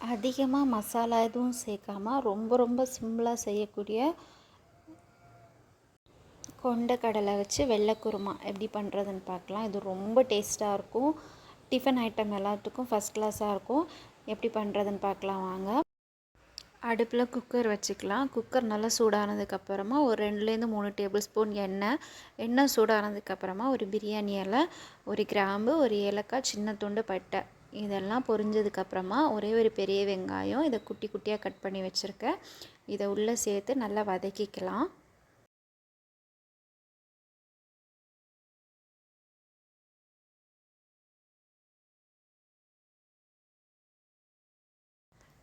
அதிகமாக மசாலா எதுவும் சேர்க்காம ரொம்ப ரொம்ப சிம்பிளாக செய்யக்கூடிய கொண்டக்கடலை வச்சு வெள்ளை குருமா எப்படி பண்ணுறதுன்னு பார்க்கலாம். இது ரொம்ப டேஸ்ட்டாக இருக்கும். டிஃபன் ஐட்டம் எல்லாத்துக்கும் ஃபஸ்ட் கிளாஸாக இருக்கும். எப்படி பண்ணுறதுன்னு பார்க்கலாம் வாங்க. அடுப்பில் குக்கர் வச்சுக்கலாம். குக்கர் நல்லா சூடானதுக்கப்புறமா ஒரு 2லேருந்து 3 டேபிள் ஸ்பூன் எண்ணெய் சூடானதுக்கப்புறமா ஒரு பிரியாணி இலை, ஒரு கிராம்பு, ஒரு ஏலக்காய், சின்ன துண்டு பட்டை இதெல்லாம் பொரிஞ்சதுக்கப்புறமா ஒரே ஒரு பெரிய வெங்காயம் இதை குட்டி குட்டியாக கட் பண்ணி வச்சுருக்கேன். இதை உள்ளே சேர்த்து நல்லா வதக்கிக்கலாம்.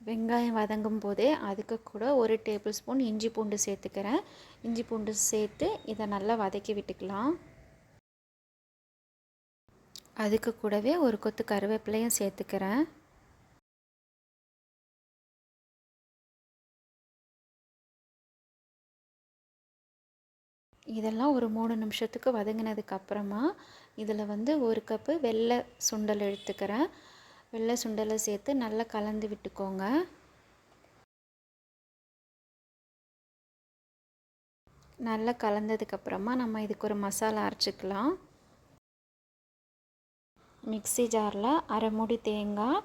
வெங்காயம் வதங்கும் போதே அதுக்கு கூட ஒரு டேபிள் ஸ்பூன் இஞ்சி பூண்டு சேர்த்துக்கிறேன். இஞ்சி பூண்டு சேர்த்து இதை நல்லா வதக்கி விட்டுக்கலாம். அதுக்கு கூடவே ஒரு கொத்து கருவேப்பிலையும் சேர்த்துக்கிறேன். இதெல்லாம் ஒரு 3 நிமிஷத்துக்கு வதங்கினதுக்கப்புறமா இதில் வந்து ஒரு கப்பு வெள்ளை சுண்டல் எடுத்துக்கிறேன். வெள்ளை சுண்டலை சேர்த்து நல்லா கலந்து விட்டுக்கோங்க. நல்லா கலந்ததுக்கப்புறமா நம்ம இதுக்கு ஒரு மசாலா அரைச்சிக்கலாம். மிக்ஸி ஜாரில் அரை மூடி தேங்காய்,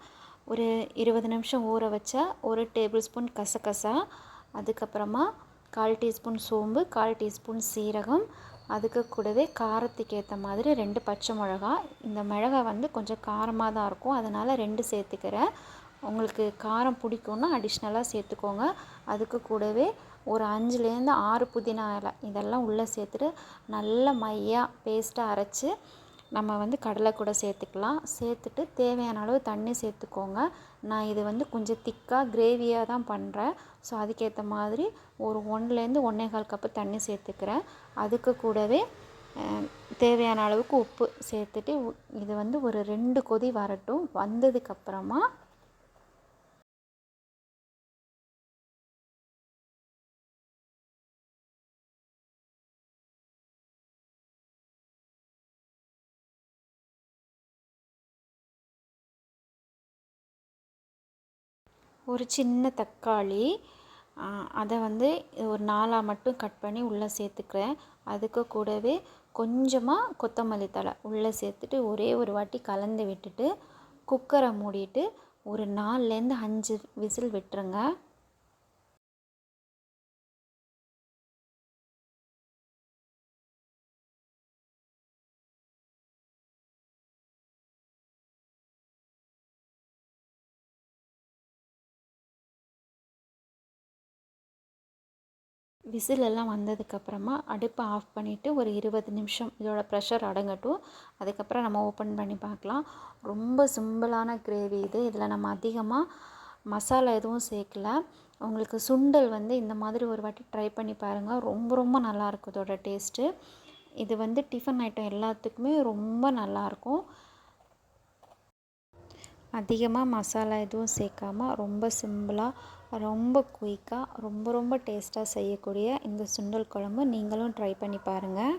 ஒரு 20 நிமிஷம் ஊற வச்ச ஒரு டேபிள் ஸ்பூன் கசகசா, அதுக்கப்புறமா 1/4 டீஸ்பூன் சோம்பு, 1/4 டீஸ்பூன் சீரகம், அதுக்கு கூடவே காரத்துக்கு ஏற்ற மாதிரி 2 பச்சை மிளகா. இந்த மிளகாய் வந்து கொஞ்சம் காரமாக தான் இருக்கும், அதனால் 2 சேர்த்துக்கிறேன். உங்களுக்கு காரம் பிடிக்கும்னா அடிஷ்னலாக சேர்த்துக்கோங்க. அதுக்கு கூடவே ஒரு 5லேருந்து 6 புதினா இலை இதெல்லாம் உள்ளே சேர்த்துட்டு நல்லா மையாக பேஸ்ட்டாக அரைச்சி நம்ம வந்து கடலை கூட சேர்த்துக்கலாம். சேர்த்துட்டு தேவையான அளவு தண்ணி சேர்த்துக்கோங்க. நான் இது வந்து கொஞ்சம் திக்காக கிரேவியாக தான் பண்ணுறேன். ஸோ அதுக்கேற்ற மாதிரி ஒரு 1லேருந்து 1.25 கப்பு தண்ணி சேர்த்துக்கிறேன். அதுக்கு கூடவே தேவையான அளவுக்கு உப்பு சேர்த்துட்டு இது வந்து ஒரு 2 கொதி வரட்டும். வந்ததுக்கப்புறமா ஒரு சின்ன தக்காளி அதை வந்து ஒரு 4ஆக மட்டும் கட் பண்ணி உள்ளே சேர்த்துக்கிறேன். அதுக்கு கூடவே கொஞ்சமாக கொத்தமல்லி தழை உள்ளே சேர்த்துட்டு ஒரே ஒரு வாட்டி கலந்து விட்டுட்டு குக்கரை மூடிட்டு ஒரு 4லேருந்து 5 விசில் விட்டுருங்க. விசில் எல்லாம் வந்ததுக்கப்புறமா அடுப்பை ஆஃப் பண்ணிவிட்டு ஒரு 20 நிமிஷம் இதோட ப்ரெஷர் அடங்கட்டும். அதுக்கப்புறம் நம்ம ஓப்பன் பண்ணி பார்க்கலாம். ரொம்ப சிம்பிளான கிரேவி இது. இதில் நம்ம அதிகமாக மசாலா எதுவும் சேர்க்கல. உங்களுக்கு சுண்டல் வந்து இந்த மாதிரி ஒரு வாட்டி ட்ரை பண்ணி பாருங்கள். ரொம்ப ரொம்ப நல்லாயிருக்கும் இதோட டேஸ்ட்டு. இது வந்து டிஃபன் ஐட்டம் எல்லாத்துக்குமே ரொம்ப நல்லாயிருக்கும். அதிகமாக மசாலா எதுவும் சேர்க்காமல் ரொம்ப சிம்பிளாக ரொம்ப குயிக்காக ரொம்ப ரொம்ப டேஸ்ட்டாக செய்யக்கூடிய இந்த சுண்டல் குழம்பு நீங்களும் ட்ரை பண்ணி பாருங்கள்.